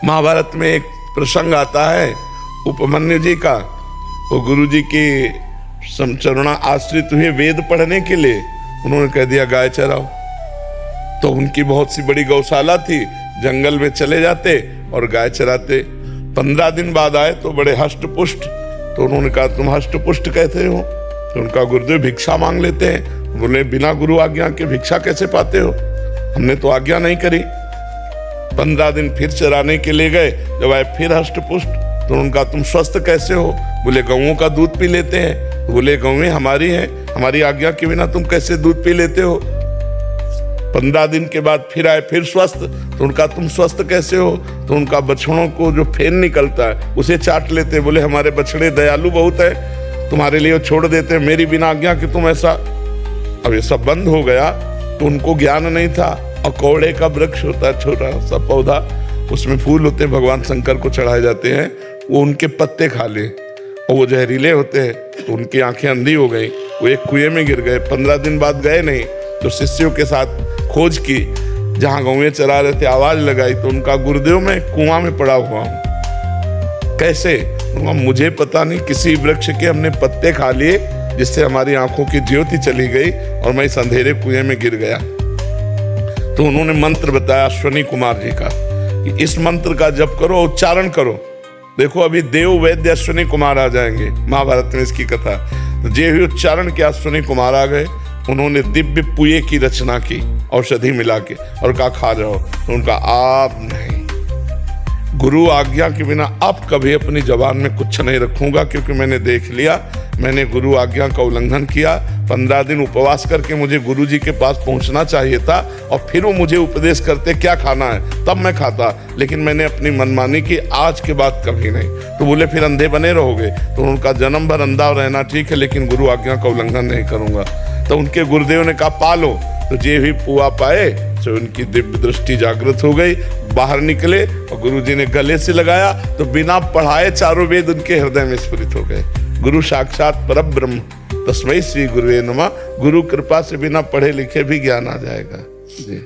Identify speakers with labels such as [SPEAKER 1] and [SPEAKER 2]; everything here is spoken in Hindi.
[SPEAKER 1] महाभारत में एक प्रसंग आता है उपमन्यु जी का। वो गुरु जी के समचरणा आश्रित हुए वेद पढ़ने के लिए, उन्होंने कह दिया गाय चराओ। तो उनकी बहुत सी बड़ी गौशाला थी, जंगल में चले जाते और गाय चराते। 15 दिन बाद आए तो बड़े हष्ट पुष्ट। तो उन्होंने कहा तुम हष्ट पुष्ट कहते हो? तो उनका गुरुदेव भिक्षा मांग लेते हैं। बोले बिना गुरु आज्ञा के भिक्षा कैसे पाते हो? हमने तो आज्ञा नहीं करी। 15 दिन फिर चराने के लिए गए, जब आए फिर हष्ट पुष्ट। तो उनका तुम स्वस्थ कैसे हो? बोले गौओं का दूध पी लेते हैं। तो बोले गौएं हमारी हैं, हमारी आज्ञा के बिना तुम कैसे दूध पी लेते हो? 15 दिन के बाद फिर आए, फिर स्वस्थ। तो उनका तुम स्वस्थ कैसे हो? तो उनका बछड़ों को जो फेन निकलता है उसे चाट लेते। बोले हमारे बछड़े दयालु बहुत है, तुम्हारे लिए छोड़ देते हैं, मेरी बिना आज्ञा कि तुम ऐसा। अब ये सब बंद हो गया तो उनको ज्ञान नहीं था। अकौड़े का वृक्ष होता है, छोटा सा पौधा, उसमें फूल होते हैं, भगवान शंकर को चढ़ाए जाते हैं। वो उनके पत्ते खा ले और वो जहरीले होते हैं। तो उनकी आंखें अंधी हो गई, वो एक कुएं में गिर गए। 15 दिन बाद गए नहीं तो शिष्यों के साथ खोज की, जहां गौएं चरा रहे थे आवाज लगाई तो उनका गुरुदेव मैं कुआं में पड़ा हुआ हूं। कैसे? मुझे पता नहीं, किसी वृक्ष के हमने पत्ते खा लिए जिससे हमारी आंखों की ज्योति चली गई और मैं इस अंधेरे कुएं में गिर गया। तो उन्होंने मंत्र बताया अश्वनी कुमार जी का कि इस मंत्र का जप करो, उच्चारण करो। देखो अभी देव वैद्य अश्वनी कुमार आ जाएंगे, महाभारत में इसकी कथा। तो जे हुई उच्चारण किया, अश्वनी कुमार आ गए। उन्होंने दिव्य पुए की रचना की औषधि मिला के और कहा खा जाओ। तो उनका आप नहीं, गुरु आज्ञा के बिना आप कभी अपनी जबान में कुछ नहीं रखूंगा, क्योंकि मैंने देख लिया मैंने गुरु आज्ञा का उल्लंघन किया। 15 दिन उपवास करके मुझे गुरु जी के पास पहुंचना चाहिए था और फिर वो मुझे उपदेश करते क्या खाना है, तब मैं खाता। लेकिन मैंने अपनी मनमानी की, आज के बाद कभी नहीं। तो बोले फिर अंधे बने रहोगे? तो उनका जन्म भर अंधा रहना ठीक है, लेकिन गुरु आज्ञा का उल्लंघन नहीं करूंगा। तो उनके गुरुदेव ने कहा पालो। तो जे भी पुआ पाए तो उनकी दिव्य दृष्टि जागृत हो गई, बाहर निकले और गुरुजी ने गले से लगाया तो बिना पढ़ाए चारों वेद उनके हृदय में स्फुरित हो गए। गुरु साक्षात परब्रह्म तस्मै श्री गुरुवे नमः। गुरु कृपा से बिना पढ़े लिखे भी ज्ञान आ जाएगा जी।